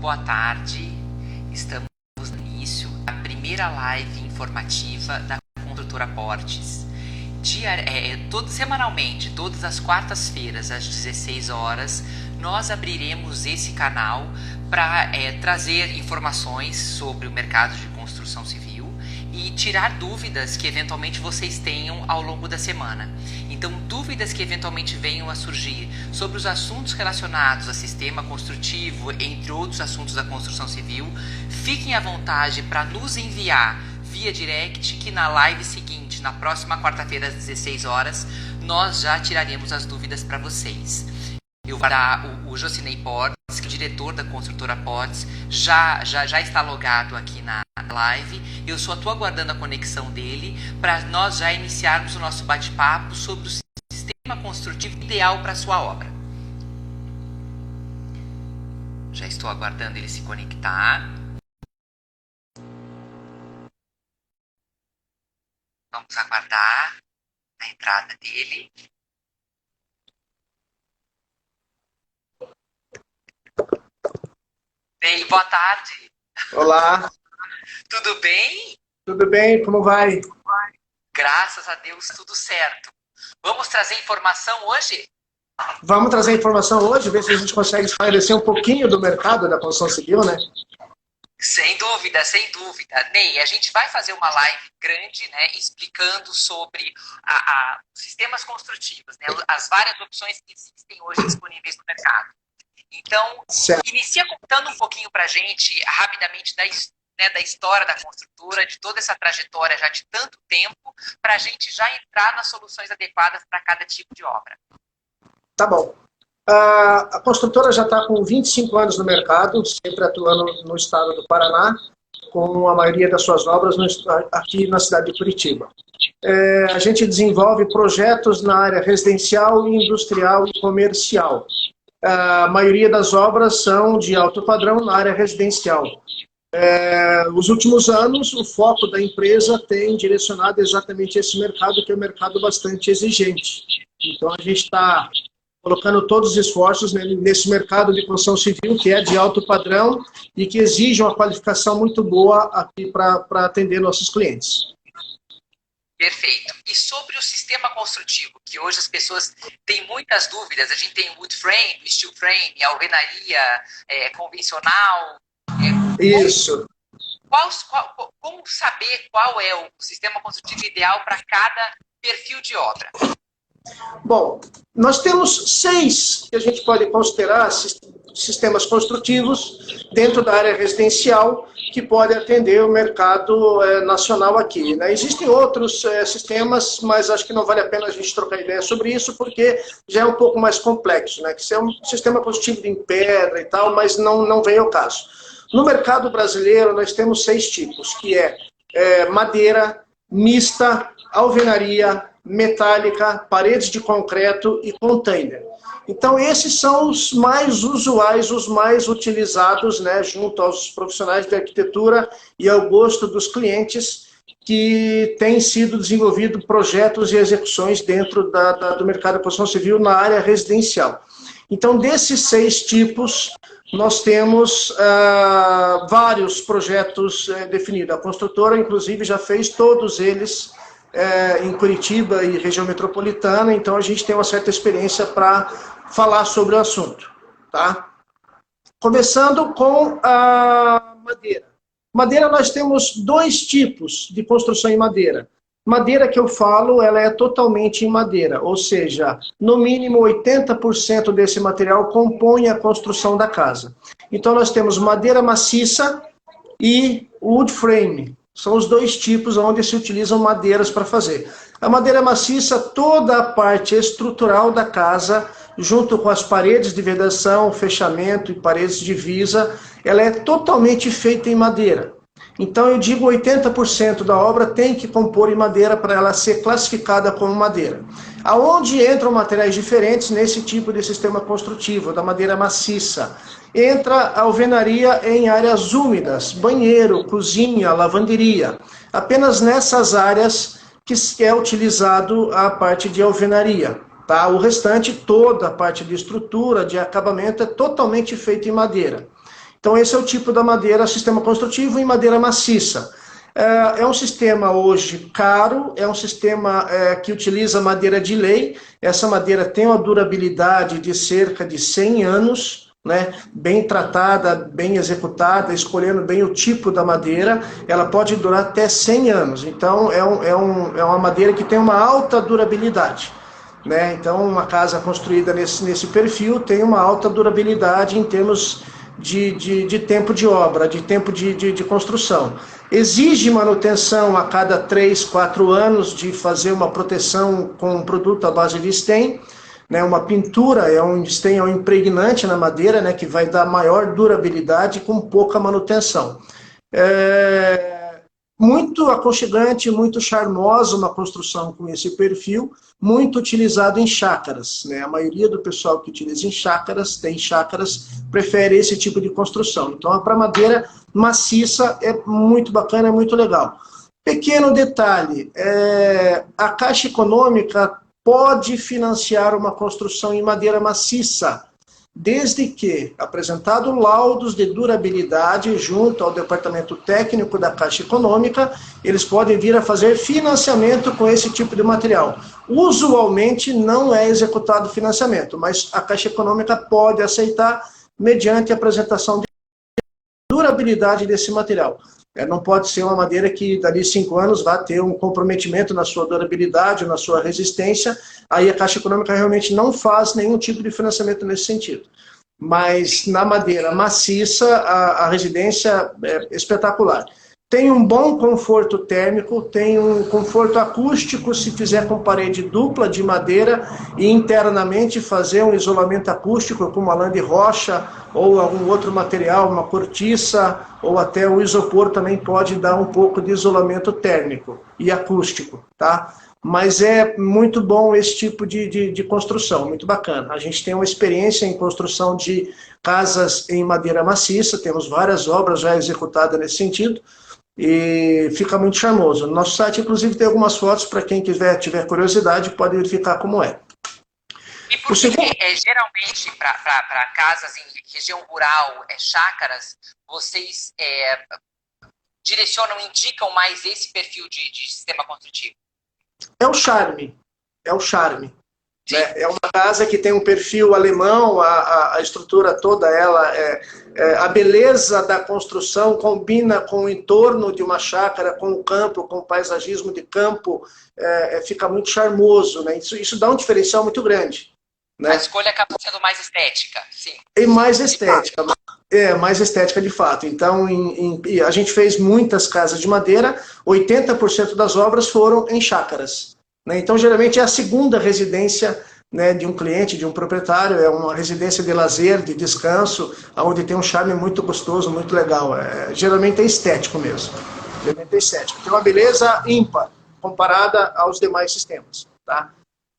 Boa tarde, estamos no início da primeira live informativa da Construtora Portes. Semanalmente, todas as quartas-feiras, às 16 horas, nós abriremos esse canal para trazer informações sobre o mercado de construção civil e tirar dúvidas que eventualmente vocês tenham ao longo da semana. Então, dúvidas que eventualmente venham a surgir sobre os assuntos relacionados a sistema construtivo, entre outros assuntos da construção civil, fiquem à vontade para nos enviar via direct, que na live seguinte, na próxima quarta-feira às 16 horas, nós já tiraremos as dúvidas para vocês. Eu vou dar o Jocinei Portes, que é o diretor da Construtora Portes, já está logado aqui na live. Eu só estou aguardando a conexão dele para nós já iniciarmos o nosso bate-papo sobre o sistema construtivo ideal para a sua obra. Já estou aguardando ele se conectar. Vamos aguardar a entrada dele. Bem, boa tarde. Olá. Tudo bem? Tudo bem? Como vai? Graças a Deus, tudo certo. Vamos trazer informação hoje? Vamos trazer informação hoje, ver se a gente consegue esclarecer um pouquinho do mercado da construção civil, né? Sem dúvida, sem dúvida. Ney, a gente vai fazer uma live grande, né, explicando sobre sistemas construtivos, né, as várias opções que existem hoje disponíveis no mercado. Então, inicia contando um pouquinho para a gente, rapidamente, da história da construtora, de toda essa trajetória já de tanto tempo, para a gente já entrar nas soluções adequadas para cada tipo de obra. Tá bom. A construtora já está com 25 anos no mercado, sempre atuando no estado do Paraná, com a maioria das suas obras aqui na cidade de Curitiba. A gente desenvolve projetos na área residencial, industrial e comercial. A maioria das obras são de alto padrão na área residencial. Nos últimos anos, o foco da empresa tem direcionado exatamente esse mercado, que é um mercado bastante exigente. Então, a gente está colocando todos os esforços nesse mercado de construção civil, que é de alto padrão e que exige uma qualificação muito boa aqui para atender nossos clientes. Perfeito. E sobre o sistema construtivo, que hoje as pessoas têm muitas dúvidas, a gente tem wood frame, steel frame, alvenaria convencional. Isso. Como saber qual é o sistema construtivo ideal para cada perfil de obra? Bom, nós temos 6 que a gente pode considerar sistemas construtivos dentro da área residencial que podem atender o mercado nacional aqui, né? Existem outros sistemas, mas acho que não vale a pena a gente trocar ideia sobre isso, porque já é um pouco mais complexo, né? Que isso é um sistema construtivo em pedra e tal, mas não vem ao caso. No mercado brasileiro, nós temos 6 tipos, que é madeira, mista, alvenaria, metálica, paredes de concreto e container. Então, esses são os mais usuais, os mais utilizados, né, junto aos profissionais de arquitetura e ao gosto dos clientes, que têm sido desenvolvidos projetos e execuções dentro do mercado da construção civil na área residencial. Então, desses 6 tipos, nós temos vários projetos definidos. A construtora, inclusive, já fez todos eles em Curitiba e região metropolitana, então a gente tem uma certa experiência para falar sobre o assunto. Tá? Começando com a madeira. Madeira, nós temos 2 tipos de construção em madeira. Madeira que eu falo, ela é totalmente em madeira, ou seja, no mínimo 80% desse material compõe a construção da casa. Então nós temos madeira maciça e wood frame. São os 2 tipos onde se utilizam madeiras para fazer. A madeira maciça, toda a parte estrutural da casa, junto com as paredes de vedação, fechamento e paredes de divisa, ela é totalmente feita em madeira. Então eu digo 80% da obra tem que compor em madeira para ela ser classificada como madeira. Aonde entram materiais diferentes nesse tipo de sistema construtivo, da madeira maciça? Entra a alvenaria em áreas úmidas, banheiro, cozinha, lavanderia. Apenas nessas áreas que é utilizado a parte de alvenaria. Tá? O restante, toda a parte de estrutura, de acabamento, é totalmente feito em madeira. Então esse é o tipo da madeira, sistema construtivo em madeira maciça. É um sistema hoje caro, é um sistema que utiliza madeira de lei. Essa madeira tem uma durabilidade de cerca de 100 anos, né? Bem tratada, bem executada, escolhendo bem o tipo da madeira, ela pode durar até 100 anos. Então é uma madeira que tem uma alta durabilidade, né? Então uma casa construída nesse perfil tem uma alta durabilidade em termos de tempo de obra, de tempo de construção. Exige manutenção a cada 3, 4 anos, de fazer uma proteção com um produto à base de stain, né? Uma pintura, stain é um impregnante na madeira, né? Que vai dar maior durabilidade com pouca manutenção. Muito aconchegante, muito charmosa uma construção com esse perfil, muito utilizado em chácaras, né? A maioria do pessoal que utiliza em chácaras, tem chácaras, prefere esse tipo de construção. Então, para madeira maciça é muito bacana, é muito legal. Pequeno detalhe, a Caixa Econômica pode financiar uma construção em madeira maciça, desde que apresentado laudos de durabilidade junto ao departamento técnico da Caixa Econômica, eles podem vir a fazer financiamento com esse tipo de material. Usualmente não é executado financiamento, mas a Caixa Econômica pode aceitar mediante a apresentação de durabilidade desse material. Não pode ser uma madeira que dali 5 anos vai ter um comprometimento na sua durabilidade, na sua resistência. Aí a Caixa Econômica realmente não faz nenhum tipo de financiamento nesse sentido. Mas na madeira maciça, a residência é espetacular. Tem um bom conforto térmico, tem um conforto acústico se fizer com parede dupla de madeira e internamente fazer um isolamento acústico com uma lã de rocha ou algum outro material, uma cortiça ou até o isopor também pode dar um pouco de isolamento térmico e acústico, tá? Mas é muito bom esse tipo de construção, muito bacana. A gente tem uma experiência em construção de casas em madeira maciça, temos várias obras já executadas nesse sentido, e fica muito charmoso. No nosso site, inclusive, tem algumas fotos para quem tiver curiosidade, pode verificar como é. E por que, geralmente, para casas em região rural, chácaras, vocês direcionam, indicam mais esse perfil de sistema construtivo? É o charme. É o charme. É uma casa que tem um perfil alemão, a estrutura toda, a beleza da construção combina com o entorno de uma chácara, com o campo, com o paisagismo de campo, fica muito charmoso, né? Isso dá um diferencial muito grande, né? A escolha acaba sendo mais estética, sim. E mais estética, mais estética de fato. Então, a gente fez muitas casas de madeira, 80% das obras foram em chácaras. Então, geralmente é a segunda residência, né, de um cliente, de um proprietário, é uma residência de lazer, de descanso, onde tem um charme muito gostoso, muito legal. Geralmente é estético mesmo. Geralmente é estético. Tem uma beleza ímpar, comparada aos demais sistemas. Tá?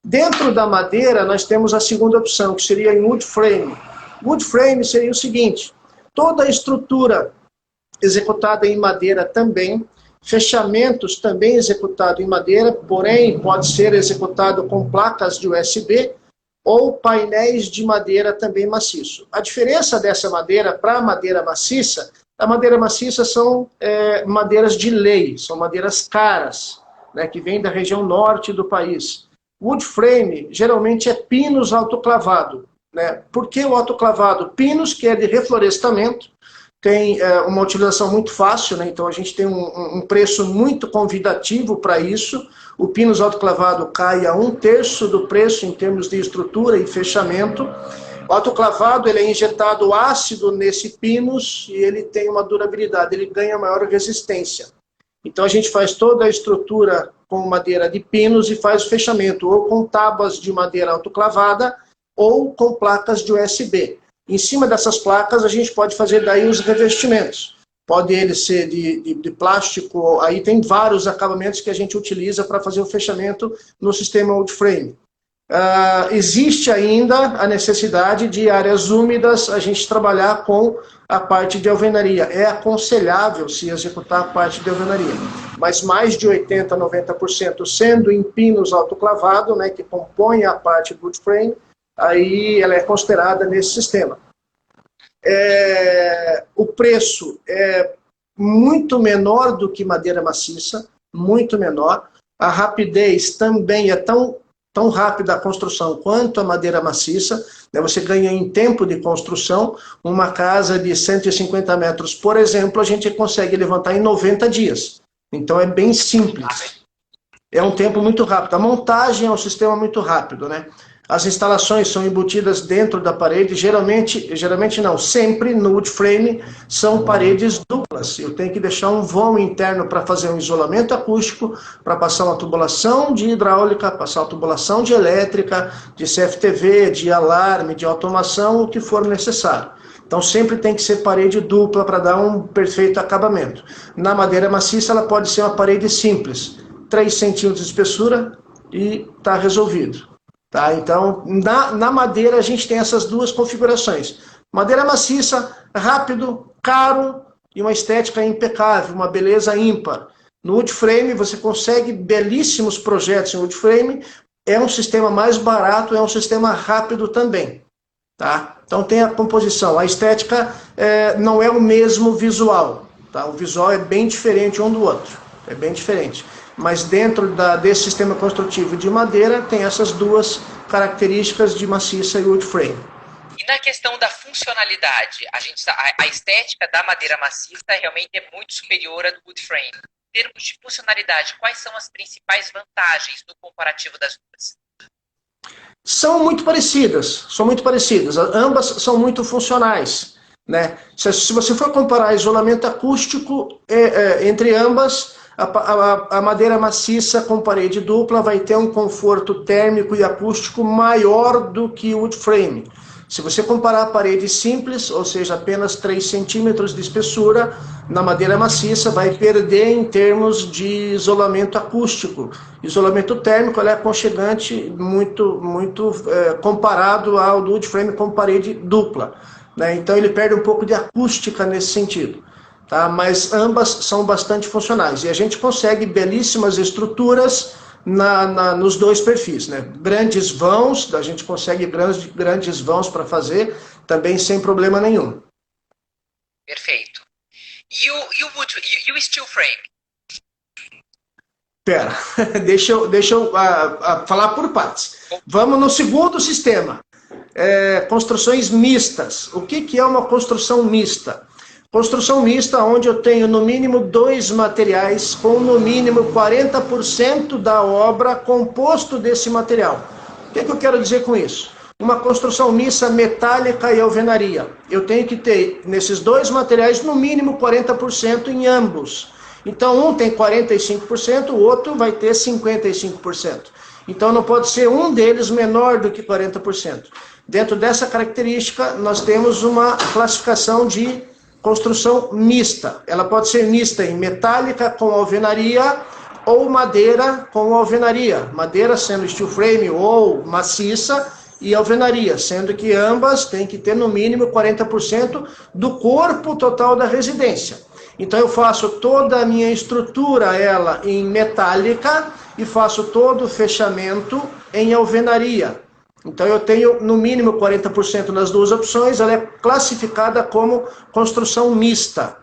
Dentro da madeira, nós temos a segunda opção, que seria em wood frame. Wood frame seria o seguinte: toda a estrutura executada em madeira também, fechamentos também executado em madeira, porém pode ser executado com placas de USB ou painéis de madeira também maciço. A diferença dessa madeira para a madeira maciça são madeiras de lei, são madeiras caras, né, que vêm da região norte do país. Wood frame geralmente é pinus autoclavado, né? Por que o autoclavado? Pinus, que é de reflorestamento, tem uma utilização muito fácil, né? Então a gente tem um preço muito convidativo para isso. O pinus autoclavado cai a 1/3 do preço em termos de estrutura e fechamento. O autoclavado, ele é injetado ácido nesse pinus e ele tem uma durabilidade, ele ganha maior resistência. Então a gente faz toda a estrutura com madeira de pinus e faz o fechamento ou com tábuas de madeira autoclavada ou com placas de USB. Em cima dessas placas, a gente pode fazer daí os revestimentos. Pode ele ser de plástico, aí tem vários acabamentos que a gente utiliza para fazer o fechamento no sistema wood frame. Existe ainda a necessidade de áreas úmidas, a gente trabalhar com a parte de alvenaria. É aconselhável se executar a parte de alvenaria. Mas mais de 80%, 90% sendo em pinus autoclavado, né, que compõe a parte do wood frame, aí ela é considerada nesse sistema. O preço é muito menor do que madeira maciça, muito menor. A rapidez também é tão rápida a construção quanto a madeira maciça, né? Você ganha em tempo de construção. Uma casa de 150 metros, por exemplo, a gente consegue levantar em 90 dias. Então é bem simples. É um tempo muito rápido. A montagem é um sistema muito rápido, né? As instalações são embutidas dentro da parede, geralmente não, sempre no wood frame são paredes duplas. Eu tenho que deixar um vão interno para fazer um isolamento acústico, para passar uma tubulação de hidráulica, passar uma tubulação de elétrica, de CFTV, de alarme, de automação, o que for necessário. Então sempre tem que ser parede dupla para dar um perfeito acabamento. Na madeira maciça ela pode ser uma parede simples, 3 centímetros de espessura e está resolvido. Tá? Então, na madeira a gente tem essas duas configurações. Madeira maciça, rápido, caro e uma estética impecável, uma beleza ímpar. No wood frame você consegue belíssimos projetos em wood frame, é um sistema mais barato, é um sistema rápido também. Tá? Então tem a composição, a estética não é o mesmo visual. Tá? O visual é bem diferente um do outro, é bem diferente. Mas dentro desse sistema construtivo de madeira tem essas duas características de maciça e wood frame. E na questão da funcionalidade, a estética da madeira maciça realmente é muito superior à do wood frame. Em termos de funcionalidade, quais são as principais vantagens no comparativo das duas? São muito parecidas. Ambas são muito funcionais, né? Se você for comparar isolamento acústico entre ambas, a madeira maciça com parede dupla vai ter um conforto térmico e acústico maior do que o wood frame. Se você comparar a parede simples, ou seja, apenas 3 centímetros de espessura, na madeira maciça vai perder em termos de isolamento acústico. Isolamento térmico ela é aconchegante, muito comparado ao do wood frame com parede dupla, né? Então ele perde um pouco de acústica nesse sentido. Tá? Mas ambas são bastante funcionais. E a gente consegue belíssimas estruturas nos dois perfis, né? Grandes vãos, a gente consegue grandes vãos para fazer, também sem problema nenhum. Perfeito. E o steel frame? Pera, deixa eu falar por partes. Vamos no segundo sistema. Construções mistas. O que é uma construção mista? Construção mista onde eu tenho no mínimo 2 materiais com no mínimo 40% da obra composto desse material. O que eu quero dizer com isso? Uma construção mista metálica e alvenaria. Eu tenho que ter nesses 2 materiais no mínimo 40% em ambos. Então um tem 45%, o outro vai ter 55%. Então não pode ser um deles menor do que 40%. Dentro dessa característica nós temos uma classificação de construção mista. Ela pode ser mista em metálica com alvenaria ou madeira com alvenaria. Madeira sendo steel frame ou maciça e alvenaria, sendo que ambas têm que ter no mínimo 40% do corpo total da residência. Então eu faço toda a minha estrutura ela em metálica e faço todo o fechamento em alvenaria. Então eu tenho no mínimo 40% nas duas opções, ela é classificada como construção mista.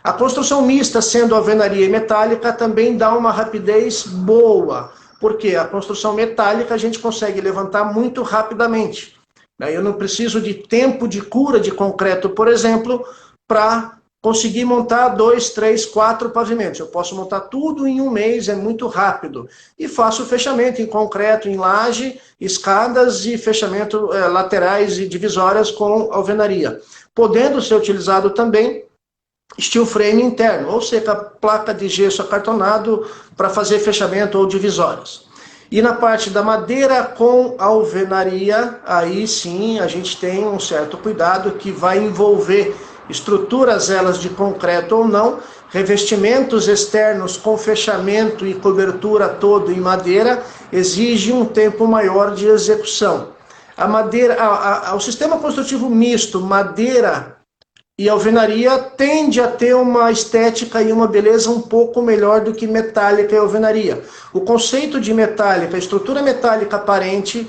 A construção mista, sendo alvenaria e metálica, também dá uma rapidez boa, porque a construção metálica a gente consegue levantar muito rapidamente. Eu não preciso de tempo de cura de concreto, por exemplo, para conseguir montar 2, 3, 4 pavimentos. Eu posso montar tudo em um mês, é muito rápido. E faço o fechamento em concreto, em laje, escadas e fechamento laterais e divisórias com alvenaria. Podendo ser utilizado também steel frame interno, ou seja, placa de gesso acartonado para fazer fechamento ou divisórias. E na parte da madeira com alvenaria, aí sim a gente tem um certo cuidado que vai envolver estruturas elas de concreto ou não, revestimentos externos com fechamento e cobertura todo em madeira, exige um tempo maior de execução. A madeira, o sistema construtivo misto, madeira e alvenaria, tende a ter uma estética e uma beleza um pouco melhor do que metálica e alvenaria. O conceito de metálica, estrutura metálica aparente,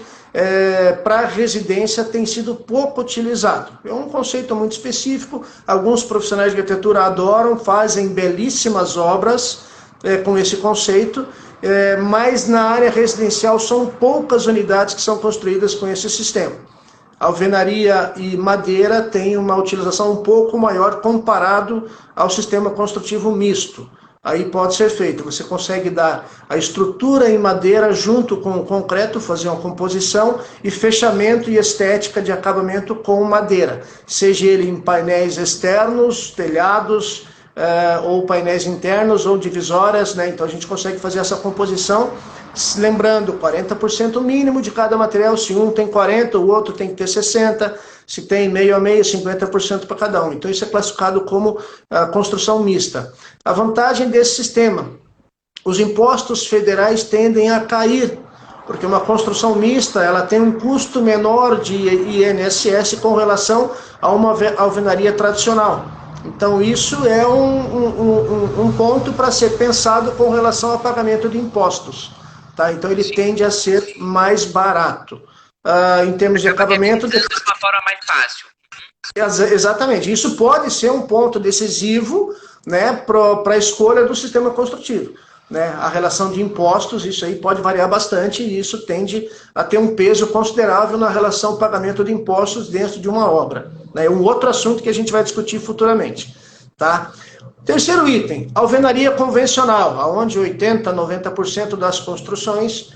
para a residência tem sido pouco utilizado. É um conceito muito específico, alguns profissionais de arquitetura adoram, fazem belíssimas obras com esse conceito, mas na área residencial são poucas unidades que são construídas com esse sistema. Alvenaria e madeira têm uma utilização um pouco maior comparado ao sistema construtivo misto. Aí pode ser feito, você consegue dar a estrutura em madeira junto com o concreto, fazer uma composição e fechamento e estética de acabamento com madeira, seja ele em painéis externos, telhados, ou painéis internos ou divisórias, né? Então a gente consegue fazer essa composição, lembrando, 40% mínimo de cada material, se um tem 40%, o outro tem que ter 60%, se tem meio a meio, 50% para cada um. Então isso é classificado como construção mista. A vantagem desse sistema, os impostos federais tendem a cair, porque uma construção mista ela tem um custo menor de INSS com relação a uma alvenaria tradicional. Então isso é um ponto para ser pensado com relação ao pagamento de impostos. Tá? Então ele tende a ser mais barato. Em termos de acabamento... De uma forma mais fácil. Exatamente. Isso pode ser um ponto decisivo, né, para a escolha do sistema construtivo. Né? A relação de impostos, isso aí pode variar bastante e isso tende a ter um peso considerável na relação pagamento de impostos dentro de uma obra. É um outro assunto que a gente vai discutir futuramente. Tá? Terceiro item, alvenaria convencional, onde 80%, 90% das construções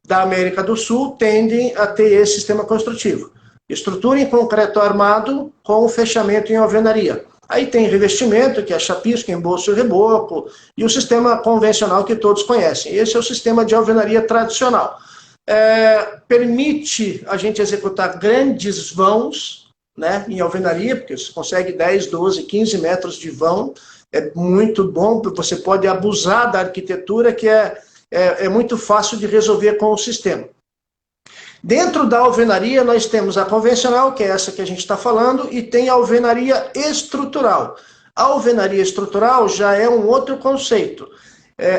da América do Sul tendem a ter esse sistema construtivo. Estrutura em concreto armado com fechamento em alvenaria. Aí tem revestimento, que é chapisco, embolso e reboco, e o sistema convencional que todos conhecem. Esse é o sistema de alvenaria tradicional. Permite a gente executar grandes vãos, né, em alvenaria, porque você consegue 10, 12, 15 metros de vão. É muito bom, você pode abusar da arquitetura, que é muito fácil de resolver com o sistema. Dentro da alvenaria, nós temos a convencional, que é essa que a gente está falando, e tem a alvenaria estrutural. A alvenaria estrutural já é um outro conceito.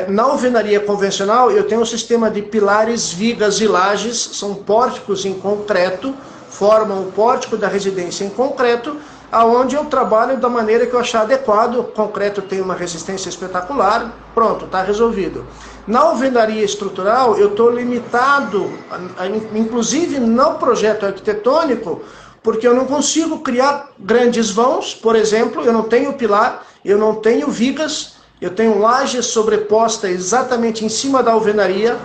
Na alvenaria convencional, eu tenho um sistema de pilares, vigas e lajes, são pórticos em concreto, formam o pórtico da residência em concreto, aonde eu trabalho da maneira que eu achar adequado. O concreto tem uma resistência espetacular, pronto, está resolvido. Na alvenaria estrutural, eu estou limitado, inclusive no projeto arquitetônico, porque eu não consigo criar grandes vãos, por exemplo, eu não tenho pilar, eu não tenho vigas, eu tenho laje sobreposta exatamente em cima da alvenaria.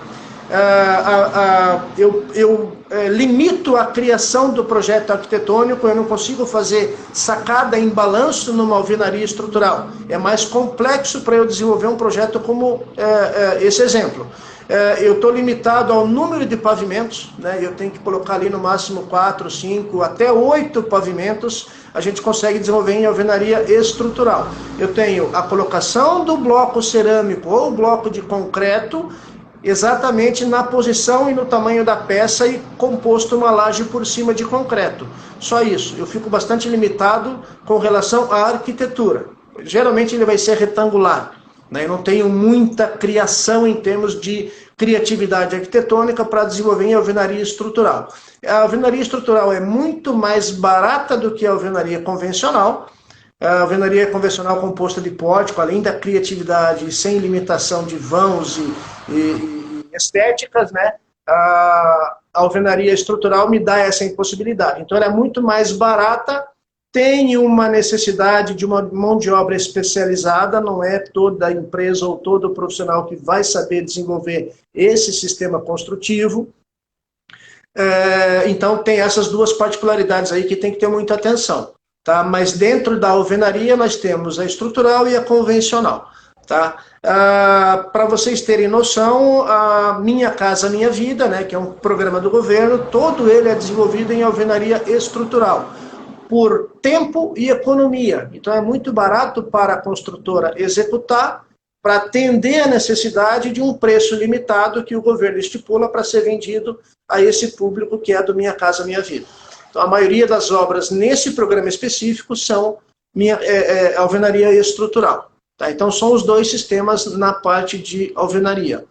Eu limito a criação do projeto arquitetônico, eu não consigo fazer sacada em balanço numa alvenaria estrutural. É mais complexo para eu desenvolver um projeto como esse exemplo. Eu estou limitado ao número de pavimentos, né? Eu tenho que colocar ali no máximo 4, 5, até 8 pavimentos, a gente consegue desenvolver em alvenaria estrutural. Eu tenho a colocação do bloco cerâmico ou bloco de concreto, exatamente na posição e no tamanho da peça e composto uma laje por cima de concreto. Só isso. Eu fico bastante limitado com relação à arquitetura. Geralmente ele vai ser retangular, né? Eu não tenho muita criação em termos de criatividade arquitetônica para desenvolver em alvenaria estrutural. A alvenaria estrutural é muito mais barata do que a alvenaria convencional. A alvenaria convencional composta de pórtico, além da criatividade, sem limitação de vãos e estéticas, né? A alvenaria estrutural me dá essa impossibilidade. Então ela é muito mais barata, tem uma necessidade de uma mão de obra especializada, não é toda empresa ou todo profissional que vai saber desenvolver esse sistema construtivo. Então tem essas duas particularidades aí que tem que ter muita atenção. Tá? Mas dentro da alvenaria nós temos a estrutural e a convencional. Tá? Para vocês terem noção, a Minha Casa Minha Vida, né, que é um programa do governo, todo ele é desenvolvido em alvenaria estrutural, por tempo e economia. Então é muito barato para a construtora executar, para atender a necessidade de um preço limitado que o governo estipula para ser vendido a esse público que é do Minha Casa Minha Vida. Então, a maioria das obras nesse programa específico são alvenaria estrutural. Tá? Então, são os dois sistemas na parte de alvenaria.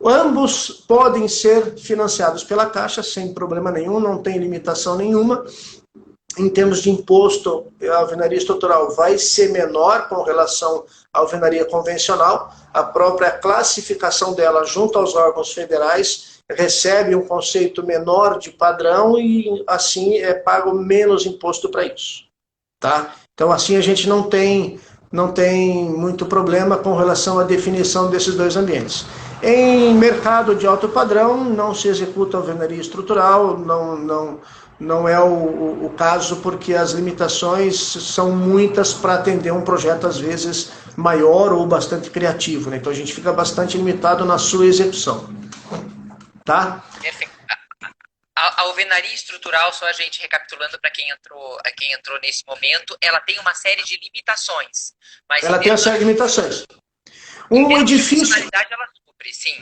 Ambos podem ser financiados pela Caixa sem problema nenhum, não tem limitação nenhuma. Em termos de imposto, a alvenaria estrutural vai ser menor com relação à alvenaria convencional. A própria classificação dela junto aos órgãos federais recebe um conceito menor de padrão e assim é pago menos imposto para isso. Tá? Então assim a gente não tem muito problema com relação à definição desses dois ambientes. Em mercado de alto padrão, não se executa alvenaria estrutural, não é o caso, porque as limitações são muitas para atender um projeto, às vezes, maior ou bastante criativo, né? Então a gente fica bastante limitado na sua execução. Tá? Perfeito. A alvenaria estrutural, só a gente recapitulando para quem entrou nesse momento, ela tem uma série de limitações. Mas ela tem uma série de limitações. Um edifício... ela supre, sim.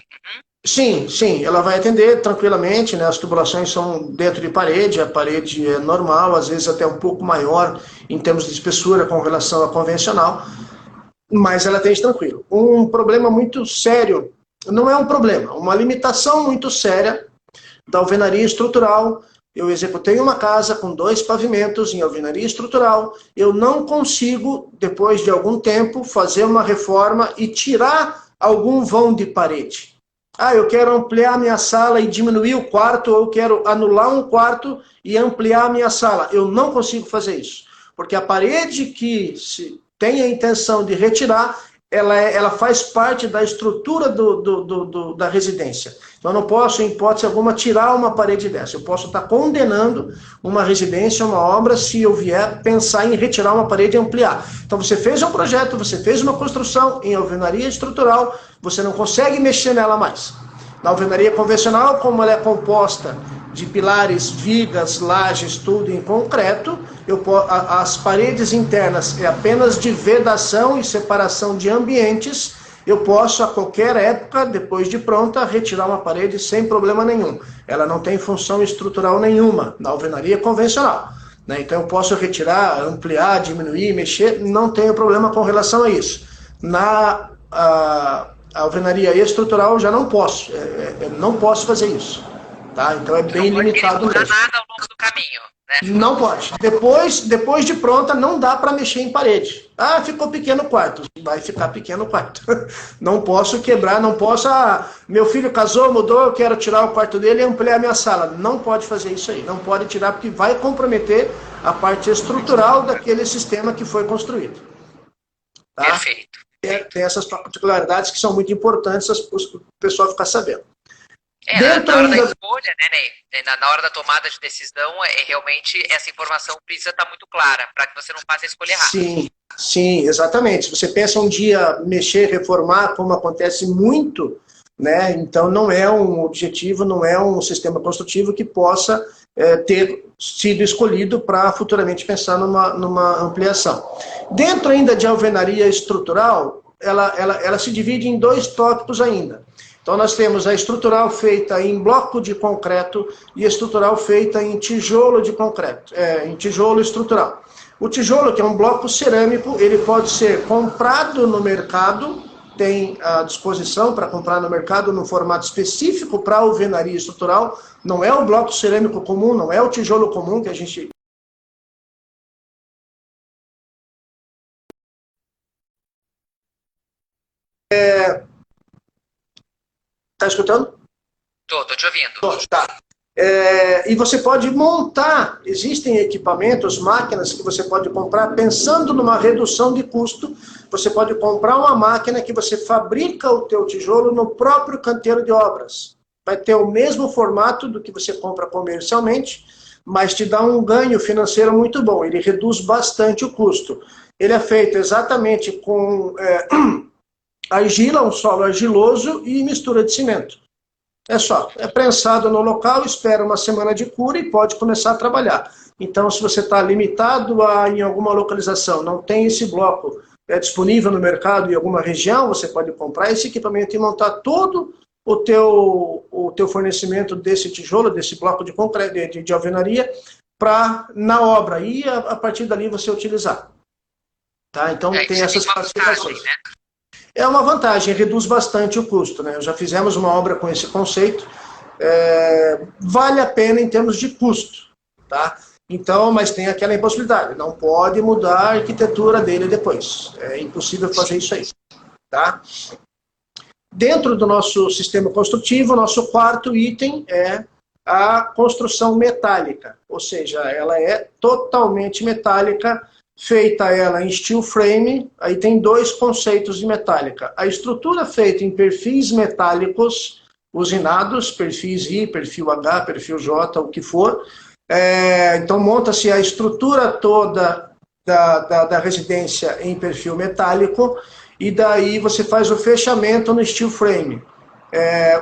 Sim, sim, ela vai atender tranquilamente, né? As tubulações são dentro de parede, a parede é normal, às vezes até um pouco maior em termos de espessura com relação à convencional, mas ela atende tranquilo. Um problema muito sério, não é um problema, uma limitação muito séria da alvenaria estrutural. Eu executei uma casa com 2 pavimentos em alvenaria estrutural, eu não consigo, depois de algum tempo, fazer uma reforma e tirar algum vão de parede. Eu quero ampliar minha sala e diminuir o quarto, ou eu quero anular um quarto e ampliar a minha sala. Eu não consigo fazer isso, porque a parede que se tem a intenção de retirar, ela faz parte da estrutura da residência. Então eu não posso, em hipótese alguma, tirar uma parede dessa. Eu posso estar condenando uma residência, uma obra, se eu vier pensar em retirar uma parede e ampliar. Então você fez um projeto, você fez uma construção em alvenaria estrutural, você não consegue mexer nela mais. Na alvenaria convencional, como ela é composta de pilares, vigas, lajes, tudo em concreto, as paredes internas é apenas de vedação e separação de ambientes. Eu posso, a qualquer época, depois de pronta, retirar uma parede sem problema nenhum. Ela não tem função estrutural nenhuma na alvenaria convencional, né? Então eu posso retirar, ampliar, diminuir, mexer, não tenho problema com relação a isso. Na alvenaria estrutural eu já não posso, não posso fazer isso. Tá? Então é bem limitado mesmo. Não pode nada ao longo do caminho, né? Não pode. Depois de pronta, não dá para mexer em parede. Ficou pequeno o quarto. Vai ficar pequeno o quarto. Não posso quebrar, não posso... meu filho casou, mudou, eu quero tirar o quarto dele e ampliar a minha sala. Não pode fazer isso aí. Não pode tirar, porque vai comprometer a parte estrutural daquele sistema que foi construído. Tá? Perfeito. Tem essas particularidades que são muito importantes o pessoal ficar sabendo. Na hora da escolha, né, Ney? Na hora da tomada de decisão, realmente essa informação precisa estar muito clara, para que você não faça a escolha errada. Sim, exatamente. Se você pensa um dia mexer, reformar, como acontece muito, né, então não é um objetivo, não é um sistema construtivo que possa ter sido escolhido para futuramente pensar numa ampliação. Dentro ainda de alvenaria estrutural, ela se divide em 2 tópicos ainda. Então nós temos a estrutural feita em bloco de concreto e a estrutural feita em tijolo de concreto, em tijolo estrutural. O tijolo, que é um bloco cerâmico, ele pode ser comprado no mercado, tem à disposição para comprar no mercado no formato específico para alvenaria estrutural. Não é o bloco cerâmico comum, não é o tijolo comum que a gente... Tá escutando? Tô te ouvindo. Tá. E você pode montar, existem equipamentos, máquinas que você pode comprar, pensando numa redução de custo, você pode comprar uma máquina que você fabrica o teu tijolo no próprio canteiro de obras. Vai ter o mesmo formato do que você compra comercialmente, mas te dá um ganho financeiro muito bom, ele reduz bastante o custo. Ele é feito exatamente com argila, um solo argiloso e mistura de cimento. É prensado no local, espera uma semana de cura e pode começar a trabalhar. Então, se você está limitado em alguma localização, não tem esse bloco disponível no mercado em alguma região, você pode comprar esse equipamento e montar todo o teu fornecimento desse tijolo, desse bloco de concreto, de alvenaria, na obra. E a partir dali você utilizar. Tá? Então, tem essas classificações. Né? É uma vantagem, reduz bastante o custo, né? Já fizemos uma obra com esse conceito, vale a pena em termos de custo, tá? Então, mas tem aquela impossibilidade, não pode mudar a arquitetura dele depois, é impossível fazer isso aí, tá? Dentro do nosso sistema construtivo, nosso quarto item é a construção metálica, ou seja, ela é totalmente metálica, feita ela em steel frame. Aí tem dois conceitos de metálica: a estrutura feita em perfis metálicos usinados, perfis I, perfil H, perfil J, o que for. Então monta-se a estrutura toda da residência em perfil metálico, e daí você faz o fechamento no steel frame.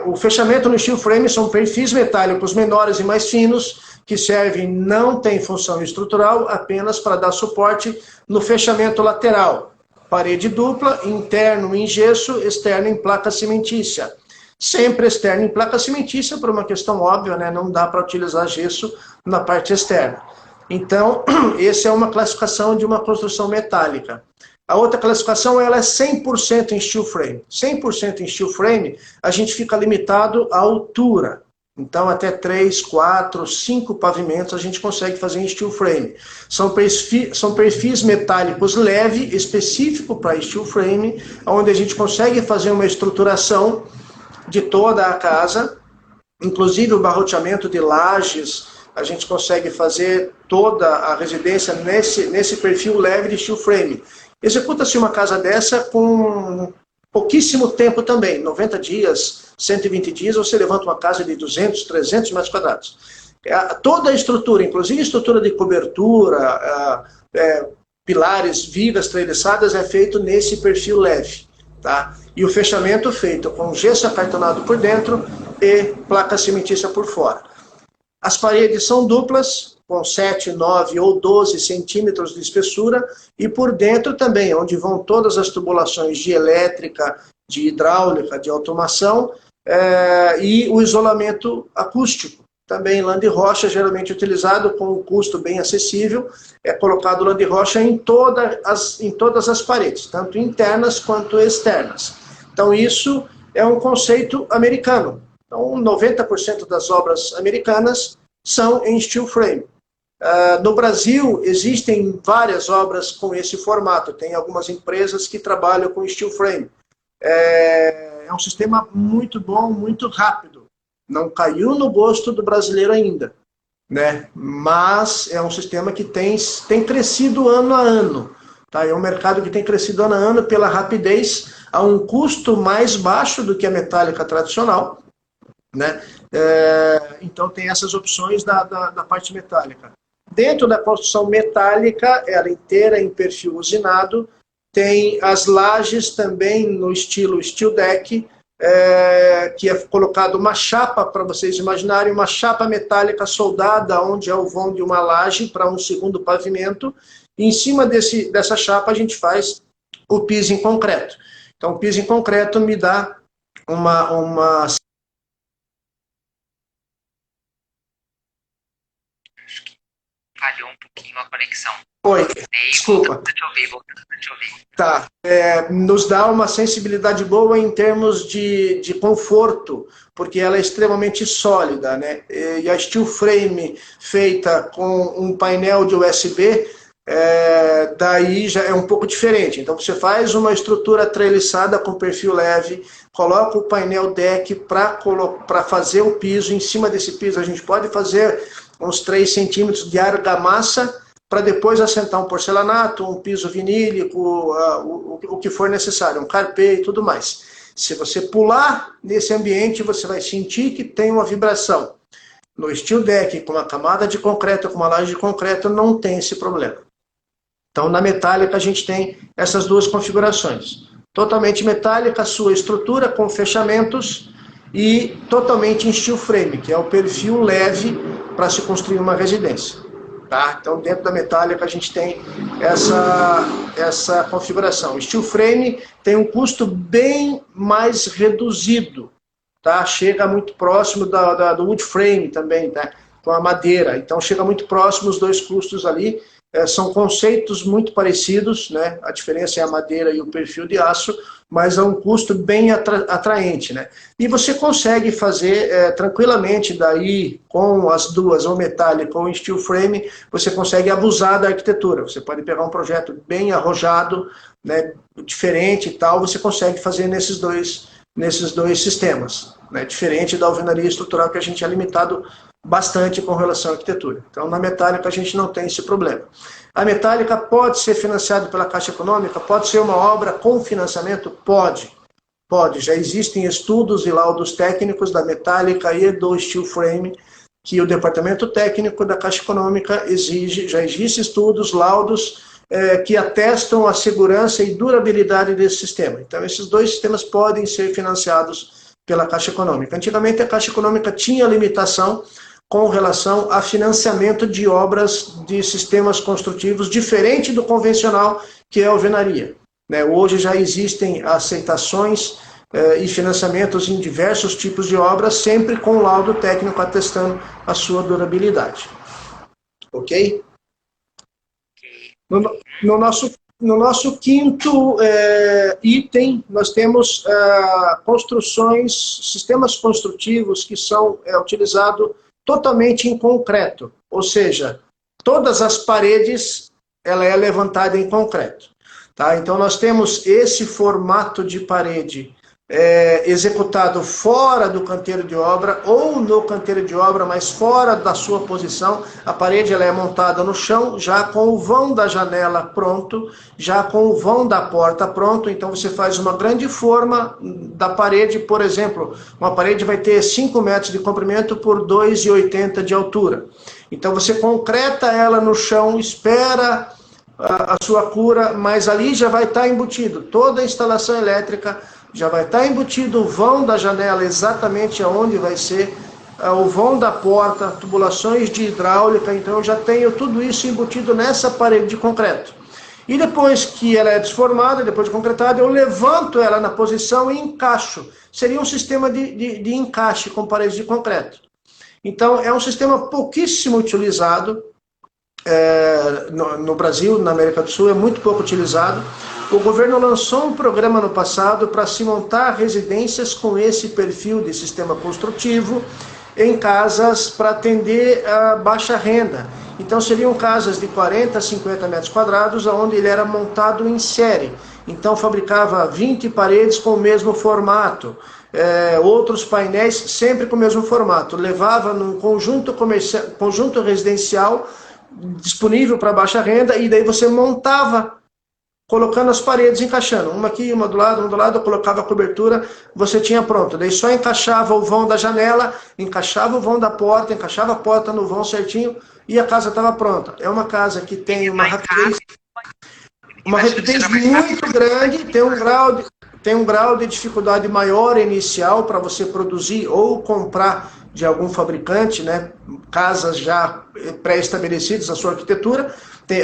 O fechamento no steel frame são perfis metálicos menores e mais finos, que servem, não tem função estrutural, apenas para dar suporte no fechamento lateral. Parede dupla, interno em gesso, externo em placa cimentícia. Sempre externo em placa cimentícia, por uma questão óbvia, né? Não dá para utilizar gesso na parte externa. Então, essa é uma classificação de uma construção metálica. A outra classificação, ela é 100% em steel frame. 100% em steel frame, a gente fica limitado à altura. Então, até 3, 4, 5 pavimentos a gente consegue fazer em steel frame. São perfis metálicos leve, específico para steel frame, onde a gente consegue fazer uma estruturação de toda a casa, inclusive o barroteamento de lajes, a gente consegue fazer toda a residência nesse perfil leve de steel frame. Executa-se uma casa dessa com pouquíssimo tempo também, 90 dias, 120 dias, você levanta uma casa de 200, 300 metros quadrados. Toda a estrutura, inclusive a estrutura de cobertura, pilares, vigas treliçadas, é feito nesse perfil leve. Tá? E o fechamento feito com gesso acartonado por dentro e placa cimentícia por fora. As paredes são duplas, com 7, 9 ou 12 centímetros de espessura, e por dentro também, onde vão todas as tubulações de elétrica, de hidráulica, de automação, e o isolamento acústico. Também lã de rocha, geralmente utilizado com um custo bem acessível, é colocado lã de rocha em todas as paredes, tanto internas quanto externas. Então isso é um conceito americano. Então 90% das obras americanas são em steel frame. No Brasil existem várias obras com esse formato, tem algumas empresas que trabalham com steel frame. É um sistema muito bom, muito rápido. Não caiu no gosto do brasileiro ainda, né? Mas é um sistema que tem crescido ano a ano. Tá? É um mercado que tem crescido ano a ano pela rapidez, a um custo mais baixo do que a metálica tradicional, né? Então tem essas opções da parte metálica. Dentro da construção metálica, ela inteira em perfil usinado, tem as lajes também no estilo steel deck, que é colocado uma chapa, para vocês imaginarem, uma chapa metálica soldada onde é o vão de uma laje para um segundo pavimento, e em cima dessa chapa a gente faz o piso em concreto. Então o piso em concreto me dá uma... Falhou um pouquinho a conexão. Oi, desculpa. Deixa eu ver. Tá, nos dá uma sensibilidade boa em termos de conforto, porque ela é extremamente sólida, né? E a steel frame feita com um painel de USB, daí já é um pouco diferente. Então você faz uma estrutura treliçada com perfil leve, coloca o painel deck para fazer o piso. Em cima desse piso a gente pode fazer uns 3 centímetros de argamassa, para depois assentar um porcelanato, um piso vinílico, o que for necessário, um carpê e tudo mais. Se você pular nesse ambiente, você vai sentir que tem uma vibração. No steel deck, com uma camada de concreto, com uma laje de concreto, não tem esse problema. Então, na metálica, a gente tem essas duas configurações. Totalmente metálica, a sua estrutura com fechamentos, e totalmente em steel frame, que é o perfil leve para se construir uma residência. Tá? Então, dentro da metálica, a gente tem essa configuração. O steel frame tem um custo bem mais reduzido. Tá? Chega muito próximo do wood frame também, tá? Com a madeira. Então, chega muito próximo os dois custos ali. são conceitos muito parecidos, né? A diferença é a madeira e o perfil de aço, mas a um custo bem atraente, né? E você consegue fazer tranquilamente daí, com as duas, ou metálica ou steel frame, você consegue abusar da arquitetura. Você pode pegar um projeto bem arrojado, né, diferente e tal, você consegue fazer nesses dois sistemas, né? Diferente da alvenaria estrutural, que a gente é limitado bastante com relação à arquitetura. Então, na metálica, a gente não tem esse problema. A metálica pode ser financiada pela Caixa Econômica? Pode ser uma obra com financiamento? Pode. Pode. Já existem estudos e laudos técnicos da metálica e do steel frame que o Departamento Técnico da Caixa Econômica exige. Já existem estudos, laudos que atestam a segurança e durabilidade desse sistema. Então, esses dois sistemas podem ser financiados pela Caixa Econômica. Antigamente, a Caixa Econômica tinha limitação com relação a financiamento de obras de sistemas construtivos diferente do convencional, que é a alvenaria, né? Hoje já existem aceitações e financiamentos em diversos tipos de obras, sempre com laudo técnico atestando a sua durabilidade. Ok? No nosso quinto item, nós temos construções, sistemas construtivos que são utilizados totalmente em concreto, ou seja, todas as paredes ela é levantada em concreto. Tá? Então nós temos esse formato de parede executado fora do canteiro de obra ou no canteiro de obra, mas fora da sua posição. A parede ela é montada no chão, já com o vão da janela pronto, já com o vão da porta pronto. Então você faz uma grande forma da parede, por exemplo, uma parede vai ter 5 metros de comprimento por 2,80 de altura. Então você concreta ela no chão, espera a sua cura, mas ali já vai estar embutido toda a instalação elétrica, já vai estar embutido o vão da janela exatamente aonde vai ser, o vão da porta, tubulações de hidráulica. Então eu já tenho tudo isso embutido nessa parede de concreto. E depois que ela é desformada, depois de concretada, eu levanto ela na posição e encaixo. Seria um sistema de encaixe com parede de concreto. Então é um sistema pouquíssimo utilizado no Brasil, na América do Sul, é muito pouco utilizado. O governo lançou um programa no passado para se montar residências com esse perfil de sistema construtivo em casas para atender a baixa renda. Então seriam casas de 40 a 50 metros quadrados, onde ele era montado em série. Então fabricava 20 paredes com o mesmo formato, outros painéis sempre com o mesmo formato. Levava num conjunto residencial disponível para baixa renda, e daí você montava colocando as paredes, encaixando, uma aqui, uma do lado, colocava a cobertura, você tinha pronto. Daí só encaixava o vão da janela, encaixava o vão da porta, encaixava a porta no vão certinho e a casa estava pronta. É uma casa que tem uma rapidez muito grande, tem um grau de dificuldade maior inicial para você produzir ou comprar de algum fabricante, né? Casas já pré-estabelecidas na sua arquitetura.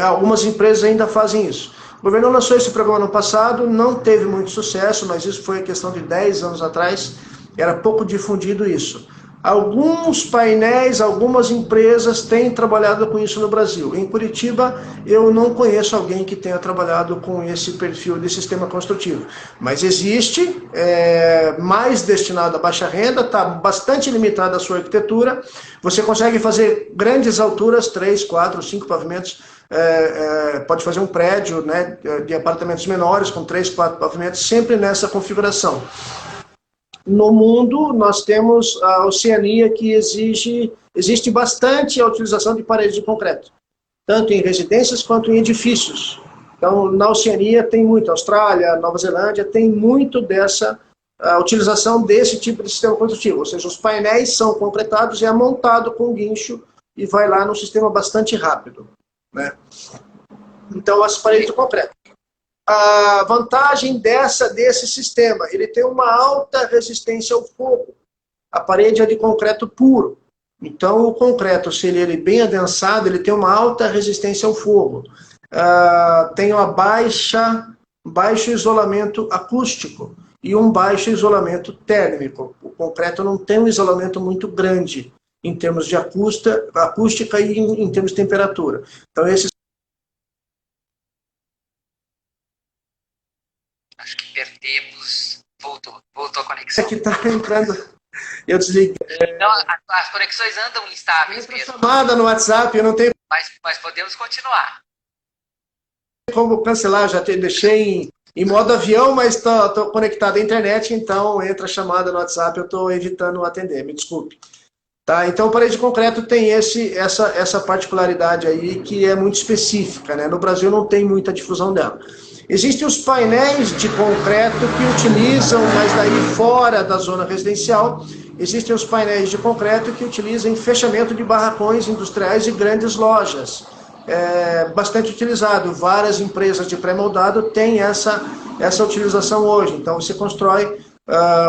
Algumas empresas ainda fazem isso. O governo lançou esse programa no passado, não teve muito sucesso, mas isso foi questão de 10 anos atrás, era pouco difundido isso. Alguns painéis, algumas empresas têm trabalhado com isso no Brasil. Em Curitiba, eu não conheço alguém que tenha trabalhado com esse perfil de sistema construtivo. Mas existe, mais destinado à baixa renda, está bastante limitada a sua arquitetura. Você consegue fazer grandes alturas, 3, 4, 5 pavimentos. Pode fazer um prédio, né, de apartamentos menores, com 3, 4 pavimentos, sempre nessa configuração. No mundo, nós temos a Oceania, que existe bastante a utilização de paredes de concreto, tanto em residências quanto em edifícios. Então, na Oceania tem muito, Austrália, Nova Zelândia, tem muito dessa utilização desse tipo de sistema construtivo, ou seja, os painéis são concretados e é montado com guincho e vai lá num sistema bastante rápido, né? Então, as paredes de concreto. A vantagem desse sistema, ele tem uma alta resistência ao fogo. A parede é de concreto puro. Então, o concreto, se ele é bem adensado, ele tem uma alta resistência ao fogo. Tem uma baixo isolamento acústico e um baixo isolamento térmico. O concreto não tem um isolamento muito grande em termos de acústica e em termos de temperatura. Então, esses Acho que perdemos. Voltou a conexão. É que está entrando. Eu desliguei. Não, as conexões andam instáveis mesmo. Chamada no WhatsApp, eu não tenho Mas podemos continuar. como cancelar, já deixei em modo avião, mas estou conectado à internet, então entra a chamada no WhatsApp, eu estou evitando atender, me desculpe. Tá? Então, parede de concreto tem essa particularidade aí que é muito específica, né? No Brasil não tem muita difusão dela. Existem os painéis de concreto que utilizam, mas daí fora da zona residencial, existem os painéis de concreto que utilizam em fechamento de barracões industriais e grandes lojas. É bastante utilizado. Várias empresas de pré-moldado têm essa utilização hoje. Então, você constrói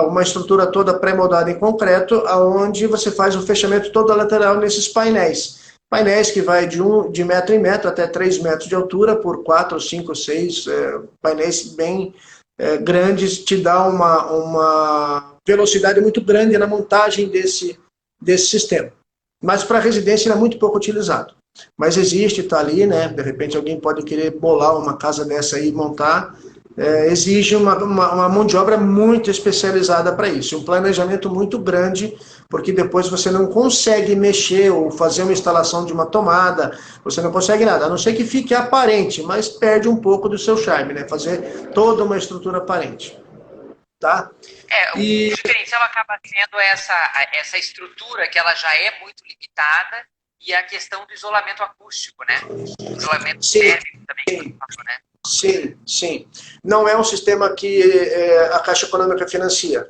uma estrutura toda pré-moldada em concreto, onde você faz o fechamento todo lateral nesses painéis. Painéis que vai de metro em metro até 3 metros de altura, por 4, 5, 6 painéis bem grandes, te dá uma velocidade muito grande na montagem desse sistema. Mas para residência ele é muito pouco utilizado. Mas existe, está ali, né? De repente alguém pode querer bolar uma casa dessa aí e montar. Exige uma mão de obra muito especializada para isso, um planejamento muito grande, porque depois você não consegue mexer ou fazer uma instalação de uma tomada, você não consegue nada, a não ser que fique aparente, mas perde um pouco do seu charme, né? Fazer toda uma estrutura aparente. Tá? O diferencial acaba sendo essa estrutura que ela já é muito limitada e a questão do isolamento acústico, né? O isolamento térmico também, né? Sim, sim. Não é um sistema que a Caixa Econômica financia.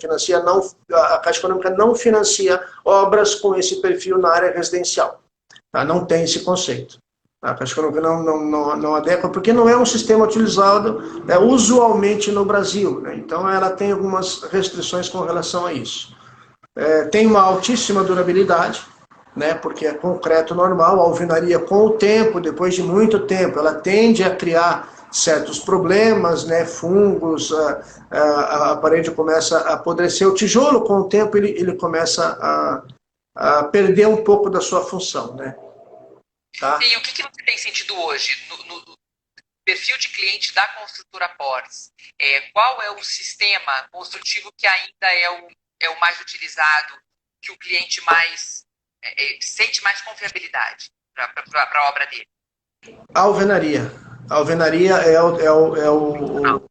A Caixa Econômica não financia obras com esse perfil na área residencial. Tá? Não tem esse conceito. A Caixa Econômica não adequa, porque não é um sistema utilizado usualmente no Brasil. Né? Então, ela tem algumas restrições com relação a isso. Tem uma altíssima durabilidade, né? Porque é concreto normal, a alvenaria com o tempo, depois de muito tempo, ela tende a criar certos problemas, né, fungos, a parede começa a apodrecer, o tijolo com o tempo ele começa a perder um pouco da sua função, né? Tá? E o que você tem sentido hoje no perfil de cliente da construtora Ports? Qual é o sistema construtivo que ainda é o mais utilizado, que o cliente mais sente mais confiabilidade para a obra dele? A alvenaria. A alvenaria é o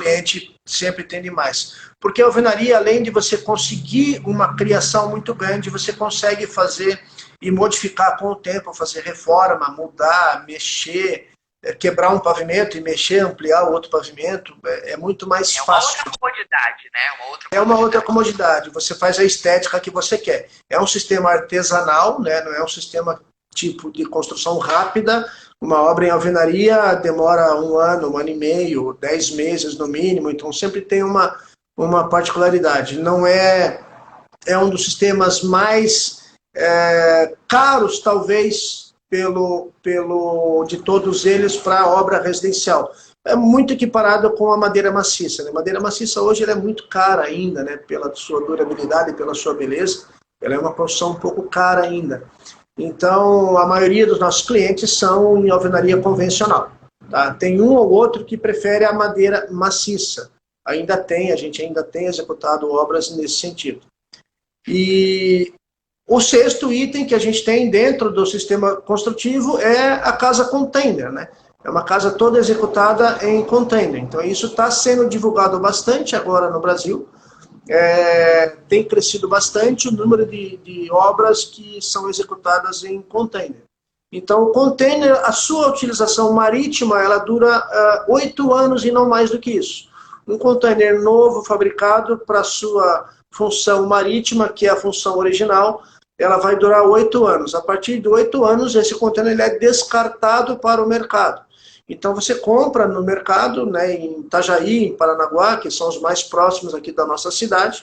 cliente sempre tende mais. Porque a alvenaria, além de você conseguir uma criação muito grande, você consegue fazer e modificar com o tempo, fazer reforma, mudar, mexer, quebrar um pavimento e mexer, ampliar o outro pavimento, é muito mais fácil. É uma outra comodidade, né? É uma outra comodidade, você faz a estética que você quer. É um sistema artesanal, né? Não é um sistema tipo de construção rápida. Uma obra em alvenaria demora 1 ano, 1 ano e meio, 10 meses no mínimo, então sempre tem uma particularidade. Não é um dos sistemas mais caros, talvez, de todos eles para a obra residencial. É muito equiparado com a madeira maciça. Né? A madeira maciça hoje ela é muito cara ainda, né? Pela sua durabilidade, pela sua beleza. Ela é uma construção um pouco cara ainda. Então, a maioria dos nossos clientes são em alvenaria convencional. Tá? Tem um ou outro que prefere a madeira maciça. A gente ainda tem executado obras nesse sentido. E o 6º item que a gente tem dentro do sistema construtivo é a casa container, né? É uma casa toda executada em container. Então, isso está sendo divulgado bastante agora no Brasil. Tem crescido bastante o número de obras que são executadas em container. Então, o container, a sua utilização marítima, ela dura 8 anos e não mais do que isso. Um container novo, fabricado para a sua função marítima, que é a função original, ela vai durar 8 anos. A partir de 8 anos, esse container ele é descartado para o mercado. Então você compra no mercado, né, em Itajaí, em Paranaguá, que são os mais próximos aqui da nossa cidade,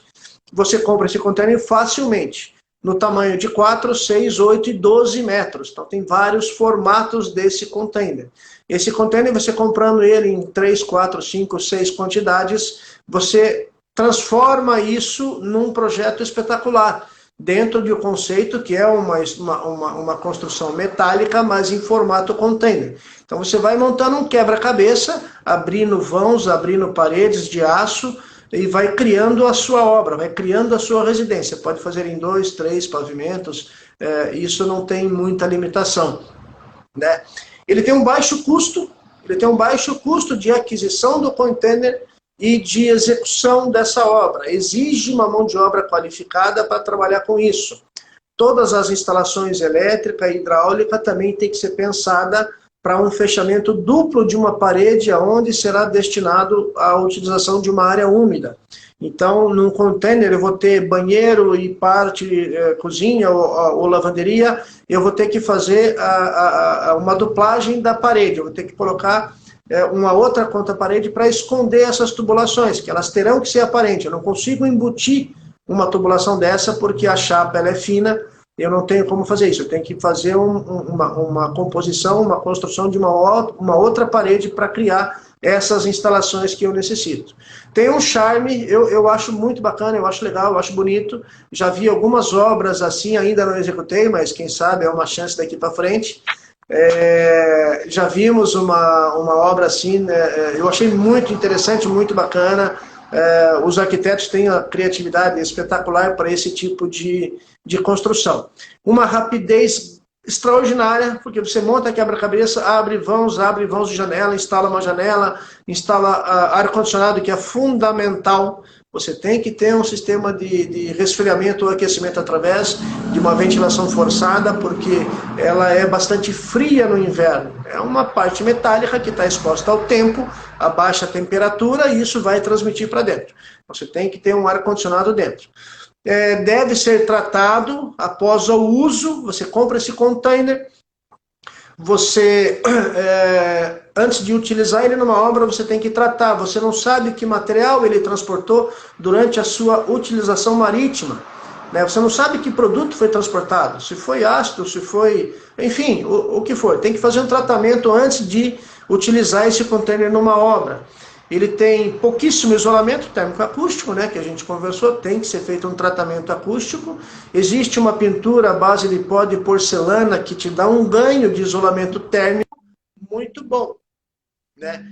você compra esse container facilmente, no tamanho de 4, 6, 8 e 12 metros. Então tem vários formatos desse container. Esse container, você comprando ele em 3, 4, 5, 6 quantidades, você transforma isso num projeto espetacular. dentro de um conceito que é uma construção metálica, mas em formato container. Então você vai montando um quebra-cabeça, abrindo vãos, abrindo paredes de aço, e vai criando a sua obra, vai criando a sua residência. Pode fazer em 2, 3 pavimentos, isso não tem muita limitação, né? Ele tem um baixo custo, de aquisição do container e de execução dessa obra. Exige uma mão de obra qualificada para trabalhar com isso. Todas as instalações elétrica e hidráulica também tem que ser pensada para um fechamento duplo de uma parede onde será destinado à utilização de uma área úmida. Então, num container eu vou ter banheiro e parte cozinha ou lavanderia, eu vou ter que fazer uma duplagem da parede, eu vou ter que colocar uma outra contra-parede para esconder essas tubulações, que elas terão que ser aparentes. Eu não consigo embutir uma tubulação dessa porque a chapa ela é fina, eu não tenho como fazer isso. Eu tenho que fazer uma composição, uma construção de uma outra parede para criar essas instalações que eu necessito. Tem um charme, eu acho muito bacana, eu acho legal, eu acho bonito. Já vi algumas obras assim, ainda não executei, mas quem sabe é uma chance daqui para frente. Já vimos uma obra assim, né, eu achei muito interessante, muito bacana. Os arquitetos têm a criatividade espetacular para esse tipo de construção. Uma rapidez extraordinária, porque você monta quebra-cabeça, abre vãos de janela, instala uma janela, instala ar-condicionado, que é fundamental. Você tem que ter um sistema de resfriamento ou aquecimento através de uma ventilação forçada, porque ela é bastante fria no inverno. É uma parte metálica que está exposta ao tempo, a baixa temperatura, e isso vai transmitir para dentro. Você tem que ter um ar-condicionado dentro. Deve ser tratado após o uso. Você compra esse container, você, antes de utilizar ele numa obra, você tem que tratar. Você não sabe que material ele transportou durante a sua utilização marítima, né? Você não sabe que produto foi transportado, se foi ácido, se foi... Enfim, o que for. Tem que fazer um tratamento antes de utilizar esse container numa obra. Ele tem pouquíssimo isolamento térmico-acústico, né, que a gente conversou, tem que ser feito um tratamento acústico. Existe uma pintura à base de pó de porcelana que te dá um ganho de isolamento térmico muito bom, né?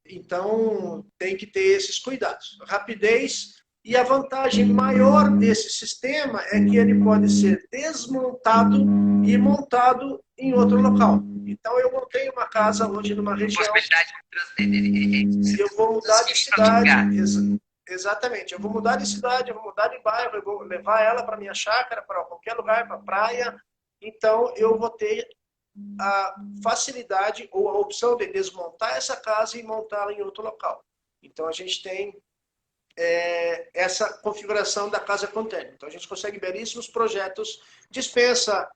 Então tem que ter esses cuidados. Rapidez, e a vantagem maior desse sistema é que ele pode ser desmontado e montado em outro local. Então eu montei uma casa hoje numa região... Eu vou mudar de cidade. Exatamente. Eu vou mudar de cidade, eu vou mudar de bairro, eu vou levar ela para minha chácara, para qualquer lugar, para a praia. Então eu vou ter a facilidade ou a opção de desmontar essa casa e montá-la em outro local. Então a gente tem essa configuração da casa container. Então a gente consegue belíssimos projetos, dispensa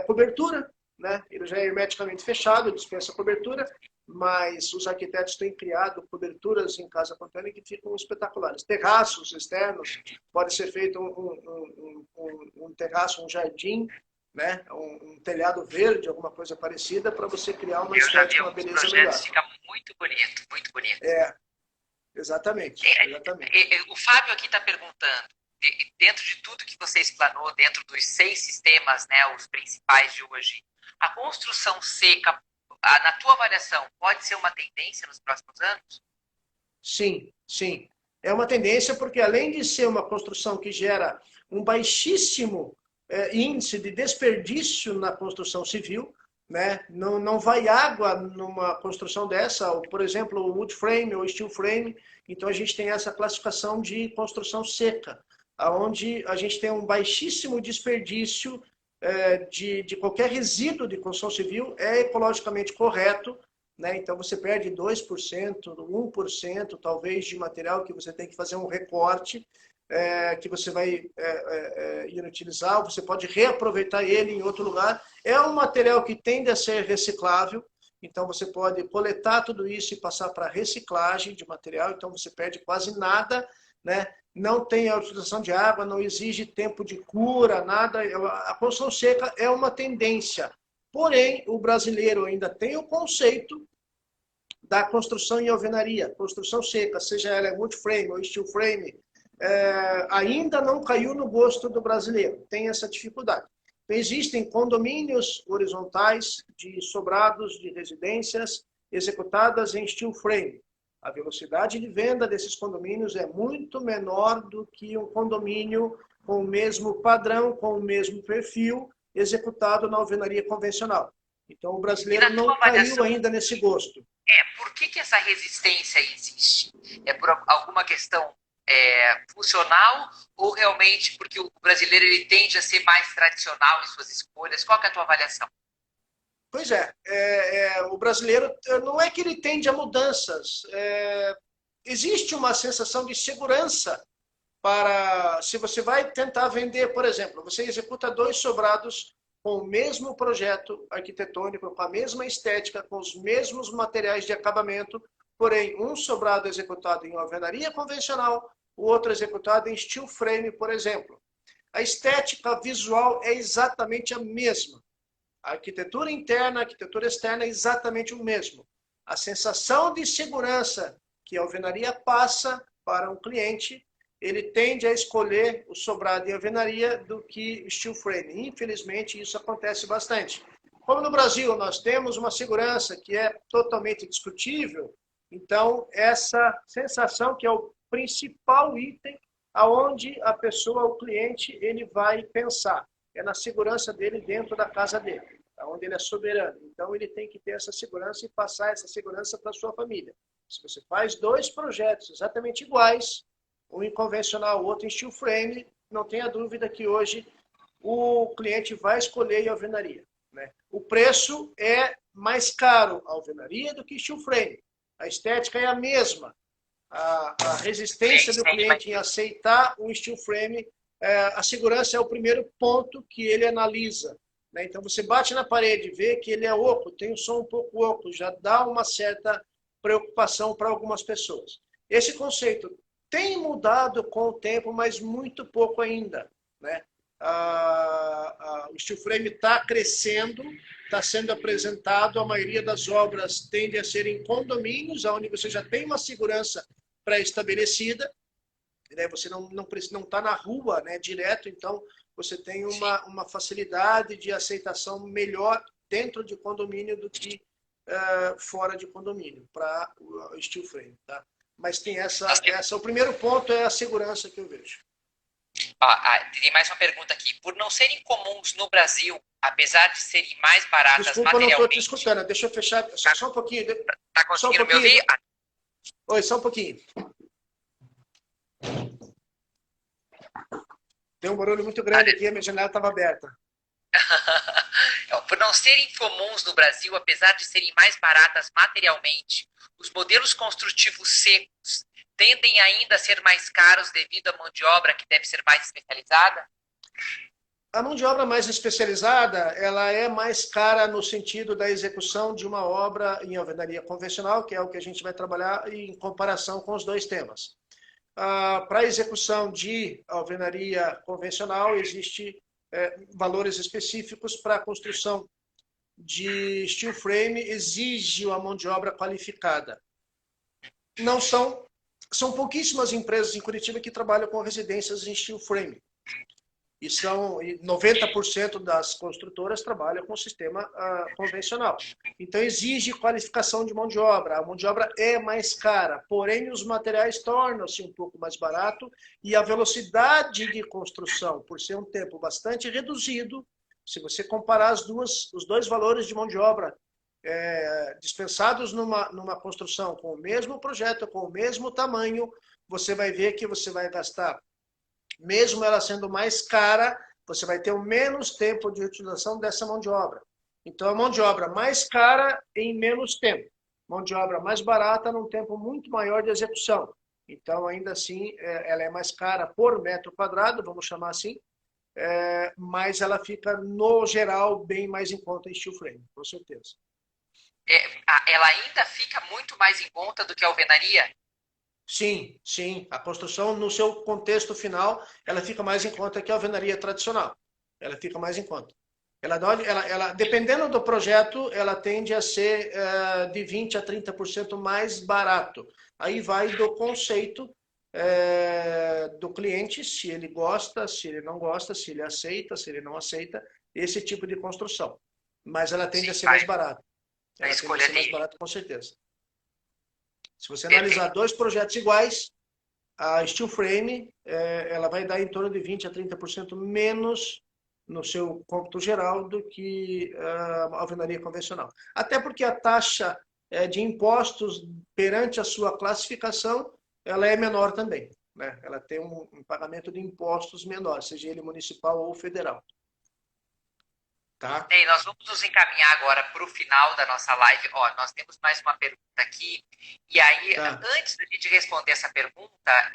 cobertura, né? Ele já é hermeticamente fechado, dispensa cobertura, mas os arquitetos têm criado coberturas em casa container que ficam espetaculares. Terraços externos, pode ser feito um terraço, um jardim, né? Um telhado verde, alguma coisa parecida, para você criar uma estética, uma beleza melhor. Fica muito bonito, muito bonito. Exatamente. O Fábio aqui está perguntando, dentro de tudo que você explanou, dentro dos 6 sistemas, né, os principais de hoje, a construção seca, na tua avaliação, pode ser uma tendência nos próximos anos? Sim, sim. É uma tendência porque, além de ser uma construção que gera um baixíssimo índice de desperdício na construção civil, né? Não vai água numa construção dessa, ou, por exemplo, o wood frame ou steel frame. Então a gente tem essa classificação de construção seca, onde a gente tem um baixíssimo desperdício de qualquer resíduo de construção civil, é ecologicamente correto, né? Então você perde 2%, 1% talvez de material que você tem que fazer um recorte, que você vai inutilizar, você pode reaproveitar ele em outro lugar. É um material que tende a ser reciclável, então você pode coletar tudo isso e passar para reciclagem de material, então você perde quase nada, né? Não tem a utilização de água, não exige tempo de cura, nada. A construção seca é uma tendência. Porém, o brasileiro ainda tem o conceito da construção em alvenaria, construção seca, seja ela wood frame ou steel frame, ainda não caiu no gosto do brasileiro, tem essa dificuldade. Então, existem condomínios horizontais de sobrados de residências executadas em steel frame. A velocidade de venda desses condomínios é muito menor do que um condomínio com o mesmo padrão, com o mesmo perfil, executado na alvenaria convencional. Então, o brasileiro não caiu ainda nesse gosto. Por que essa resistência existe? É por alguma questão funcional ou realmente porque o brasileiro ele tende a ser mais tradicional em suas escolhas? Qual que é a tua avaliação? Pois o brasileiro não é que ele tende a mudanças. Existe uma sensação de segurança para, se você vai tentar vender, por exemplo, você executa 2 sobrados com o mesmo projeto arquitetônico, com a mesma estética, com os mesmos materiais de acabamento, porém, um sobrado executado em alvenaria convencional, o outro executado em steel frame, por exemplo. A estética visual é exatamente a mesma. A arquitetura interna, a arquitetura externa é exatamente o mesmo. A sensação de segurança que a alvenaria passa para um cliente, ele tende a escolher o sobrado em alvenaria do que steel frame. Infelizmente, isso acontece bastante. Como no Brasil nós temos uma segurança que é totalmente discutível, então essa sensação que é o principal item aonde a pessoa, o cliente, ele vai pensar. É na segurança dele dentro da casa dele, onde ele é soberano. Então ele tem que ter essa segurança e passar essa segurança para a sua família. Se você faz 2 projetos exatamente iguais, um em convencional, o outro em steel frame, não tenha dúvida que hoje o cliente vai escolher a alvenaria. Né? O preço é mais caro a alvenaria do que steel frame. A estética é a mesma. A resistência do cliente em aceitar um steel frame, a segurança é o primeiro ponto que ele analisa. Né? Então você bate na parede, vê que ele é oco, tem um som um pouco oco, já dá uma certa preocupação para algumas pessoas. Esse conceito tem mudado com o tempo, mas muito pouco ainda. Né? O steel frame está crescendo, está sendo apresentado, a maioria das obras tende a ser em condomínios, onde você já tem uma segurança pré-estabelecida, né? Você não está na rua, né, direto, então você tem uma facilidade de aceitação melhor dentro de condomínio do que fora de condomínio, para o steel frame. Tá? Mas tem o primeiro ponto é a segurança que eu vejo. Tem mais uma pergunta aqui. Por não serem comuns no Brasil, apesar de serem mais baratas Desculpa, materialmente... eu não estou te escutando. Deixa eu fechar só um pouquinho. Está conseguindo me ouvir? Oi, só um pouquinho. Tem um barulho muito grande aqui, a minha janela estava aberta. Por não serem comuns no Brasil, apesar de serem mais baratas materialmente, os modelos construtivos secos tendem ainda a ser mais caros devido à mão de obra que deve ser mais especializada? A mão de obra mais especializada, ela é mais cara no sentido da execução de uma obra em alvenaria convencional, que é o que a gente vai trabalhar em comparação com os 2 temas. Para a execução de alvenaria convencional, existem valores específicos. Para a construção de steel frame, exige uma mão de obra qualificada. São pouquíssimas empresas em Curitiba que trabalham com residências em steel frame. E 90% das construtoras trabalham com o sistema convencional. Então, exige qualificação de mão de obra. A mão de obra é mais cara, porém, os materiais tornam-se um pouco mais barato e a velocidade de construção, por ser um tempo bastante reduzido, se você comparar os 2 valores de mão de obra dispensados numa construção com o mesmo projeto, com o mesmo tamanho, você vai ver que você vai gastar, mesmo ela sendo mais cara, você vai ter o menos tempo de utilização dessa mão de obra. Então, a mão de obra mais cara em menos tempo. Mão de obra mais barata num tempo muito maior de execução. Então, ainda assim, ela é mais cara por metro quadrado, vamos chamar assim, mas ela fica, no geral, bem mais em conta em steel frame, com certeza. Ela ainda fica muito mais em conta do que a alvenaria? Sim, sim. A construção, no seu contexto final, ela fica mais em conta que a alvenaria tradicional. Ela fica mais em conta. Ela, dependendo do projeto, ela tende a ser de 20% a 30% mais barato. Aí vai do conceito do cliente, se ele gosta, se ele não gosta, se ele aceita, se ele não aceita, esse tipo de construção. Mas ela tende Sim, a ser mais vai barata. na Ela tende a escolha ser mais dele. barata, com certeza. Se você analisar Perfeito. dois projetos iguais, a steel frame ela vai dar em torno de 20 a 30% menos no seu cômputo geral do que a alvenaria convencional. Até porque a taxa de impostos perante a sua classificação ela é menor também. Né? Ela tem um pagamento de impostos menor, seja ele municipal ou federal. Tá? Ei, nós vamos nos encaminhar agora para o final da nossa live. Ó, nós temos mais uma pergunta aqui. E aí, Tá. antes da gente responder essa pergunta,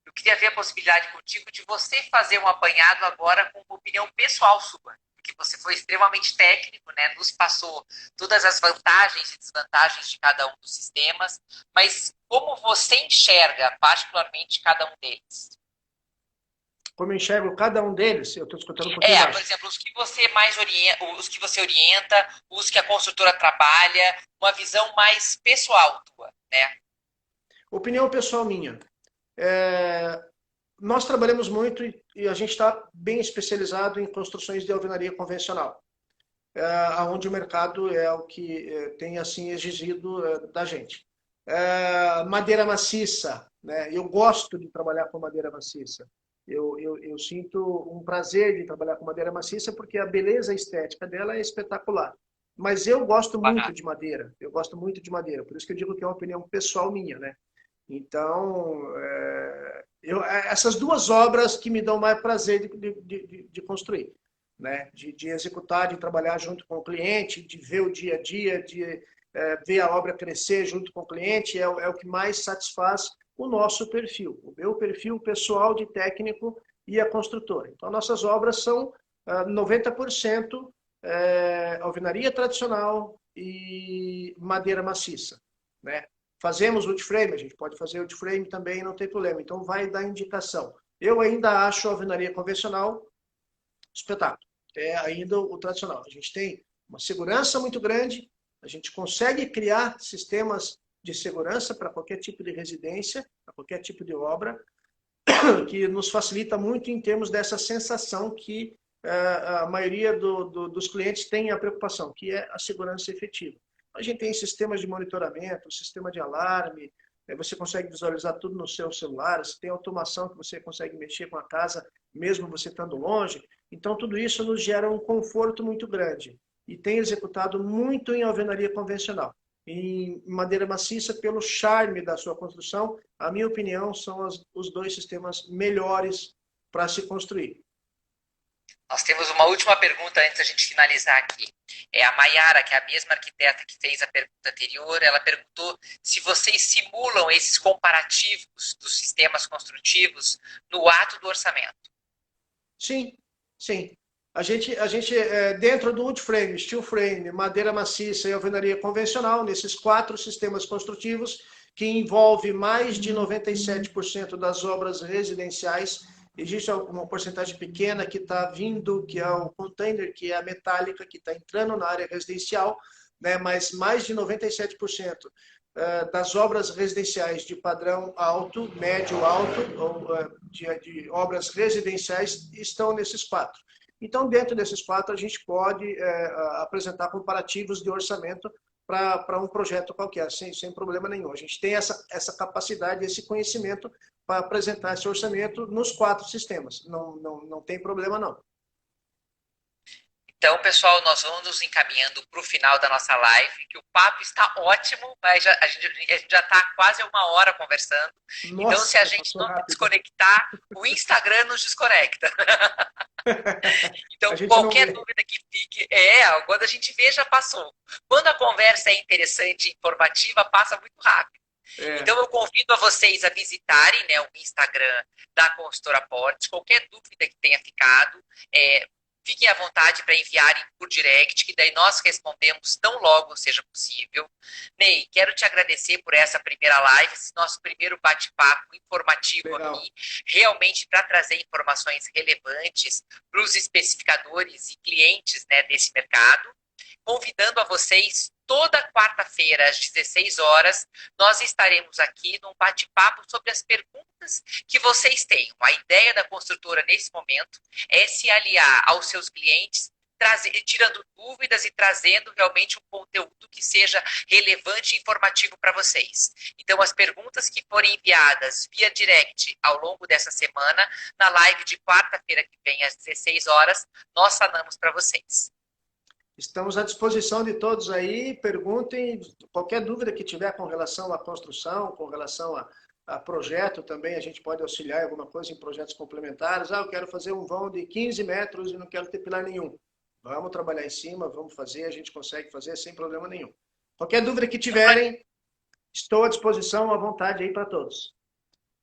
eu queria ver a possibilidade contigo de você fazer um apanhado agora com uma opinião pessoal sua. Porque você foi extremamente técnico, né? Nos passou todas as vantagens e desvantagens de cada um dos sistemas. Mas como você enxerga, particularmente, cada um deles? Como eu enxergo cada um deles, eu estou escutando um pouquinho Por baixo. exemplo, os que você mais orienta, os que você orienta, os que a construtora trabalha, uma visão mais pessoal tua, né? Opinião pessoal minha. Nós trabalhamos muito e a gente está bem especializado em construções de alvenaria convencional, onde o mercado é o que tem assim exigido da gente. Madeira maciça, né? Eu gosto de trabalhar com madeira maciça. Eu sinto um prazer de trabalhar com madeira maciça porque a beleza estética dela é espetacular. Mas eu gosto muito Bacana. de madeira, eu gosto muito de madeira, por isso que eu digo que é uma opinião pessoal minha, né? Então, essas duas obras que me dão mais prazer de construir, né? De executar, de trabalhar junto com o cliente, de ver o dia a dia, de ver a obra crescer junto com o cliente, é o que mais satisfaz o nosso perfil, o meu perfil pessoal de técnico e a construtora. Então, nossas obras são 90% alvenaria tradicional e madeira maciça, né? Fazemos wood frame, a gente pode fazer wood frame também, não tem problema. Então vai dar indicação. Eu ainda acho a alvenaria convencional espetáculo. É ainda o tradicional. A gente tem uma segurança muito grande, a gente consegue criar sistemas de segurança para qualquer tipo de residência, para qualquer tipo de obra, que nos facilita muito em termos dessa sensação que a maioria dos clientes tem a preocupação, que é a segurança efetiva. A gente tem sistemas de monitoramento, sistema de alarme, você consegue visualizar tudo no seu celular, você tem automação que você consegue mexer com a casa, mesmo você estando longe. Então, tudo isso nos gera um conforto muito grande. E tem executado muito em alvenaria convencional. Em madeira maciça, pelo charme da sua construção, a minha opinião, são os dois sistemas melhores para se construir. Nós temos uma última pergunta antes da gente finalizar aqui. É a Maiara, que é a mesma arquiteta que fez a pergunta anterior, ela perguntou se vocês simulam esses comparativos dos sistemas construtivos no ato do orçamento. Sim, sim. A gente dentro do wood frame, steel frame, madeira maciça e alvenaria convencional, nesses quatro sistemas construtivos, que envolve mais de 97% das obras residenciais, existe uma porcentagem pequena que está vindo, que é o container, que é a metálica, que está entrando na área residencial, né? Mas mais de 97% das obras residenciais de padrão alto, médio, alto, ou de obras residenciais, estão nesses quatro. Então, dentro desses quatro, a gente pode apresentar comparativos de orçamento para um projeto qualquer, sem problema nenhum. A gente tem essa capacidade, esse conhecimento para apresentar esse orçamento nos quatro sistemas. Não tem problema, não. Então, pessoal, nós vamos nos encaminhando para o final da nossa live, que o papo está ótimo, mas a gente já está quase uma hora conversando. Então, se a Nossa, gente passou não rápido. desconectar, o Instagram nos desconecta. A Então, gente não qualquer vê. dúvida que fique, quando a gente vê, já passou. Quando a conversa é interessante e informativa, passa muito rápido. É, Então, eu convido a vocês a visitarem, né, o Instagram da Consultora Portes. Qualquer dúvida que tenha ficado, fiquem à vontade para enviarem por direct, que daí nós respondemos tão logo seja possível. Ney, quero te agradecer por essa primeira live, esse nosso primeiro bate-papo informativo legal. aqui, realmente para trazer informações relevantes para os especificadores e clientes, né, desse mercado. Convidando a vocês toda quarta-feira, às 16 horas, nós estaremos aqui num bate-papo sobre as perguntas que vocês têm. A ideia da construtora, nesse momento, é se aliar aos seus clientes, tirando dúvidas e trazendo realmente um conteúdo que seja relevante e informativo para vocês. Então, as perguntas que forem enviadas via direct ao longo dessa semana, na live de quarta-feira que vem, às 16 horas, nós sanamos para vocês. Estamos à disposição de todos aí, perguntem qualquer dúvida que tiver com relação à construção, com relação a projeto também, a gente pode auxiliar em alguma coisa em projetos complementares. Eu quero fazer um vão de 15 metros e não quero ter pilar nenhum. Vamos trabalhar em cima, vamos fazer, a gente consegue fazer sem problema nenhum. Qualquer dúvida que tiverem, estou à disposição, à vontade aí para todos.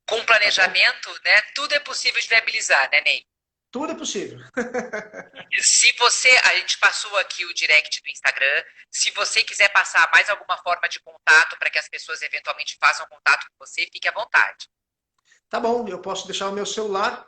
Com planejamento, né, tudo é possível de viabilizar, né, Ney? Tudo é possível. Se você, a gente passou aqui o direct do Instagram, se você quiser passar mais alguma forma de contato para que as pessoas eventualmente façam contato com você, fique à vontade. Tá bom, eu posso deixar o meu celular.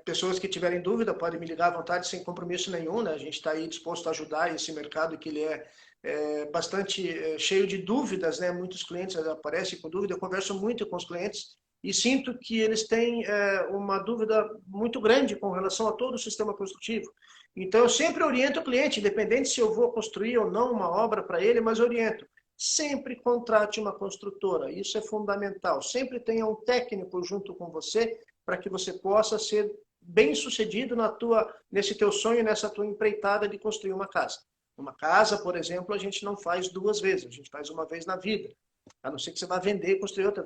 Pessoas que tiverem dúvida podem me ligar à vontade sem compromisso nenhum, né? A gente está aí disposto a ajudar esse mercado que ele é bastante cheio de dúvidas, né? Muitos clientes aparecem com dúvida, eu converso muito com os clientes e sinto que eles têm uma dúvida muito grande com relação a todo o sistema construtivo. Então eu sempre oriento o cliente, independente se eu vou construir ou não uma obra para ele, mas oriento. Sempre contrate uma construtora, isso é fundamental. Sempre tenha um técnico junto com você para que você possa ser bem sucedido nesse teu sonho, nessa tua empreitada de construir uma casa. Uma casa, por exemplo, a gente não faz duas vezes, a gente faz uma vez na vida. A não ser que você vá vender e construir outra,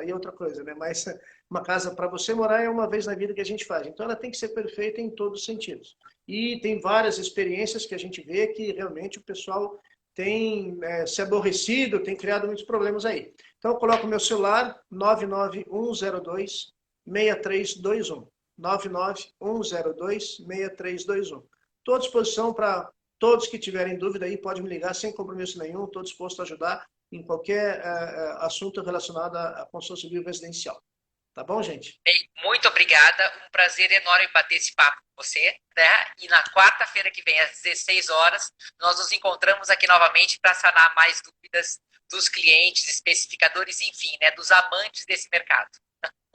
aí é outra coisa, né? Mas uma casa para você morar é uma vez na vida que a gente faz. Então ela tem que ser perfeita em todos os sentidos. E tem várias experiências que a gente vê que realmente o pessoal tem se aborrecido, tem criado muitos problemas aí. Então eu coloco o meu celular, 99102 6321. 99102 6321. Estou à disposição para todos que tiverem dúvida aí, pode me ligar sem compromisso nenhum, estou disposto a ajudar em qualquer assunto relacionado à construção civil residencial. Tá bom, gente? Muito obrigada, um prazer enorme bater esse papo com você, né? E na quarta-feira que vem, às 16 horas, nós nos encontramos aqui novamente para sanar mais dúvidas dos clientes, especificadores, enfim, né? Dos amantes desse mercado.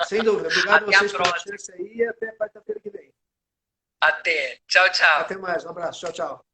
Sem dúvida. Obrigado até a vocês pela chance aí e até quarta-feira que vem. Até. Tchau, tchau. Até mais. Um abraço. Tchau, tchau.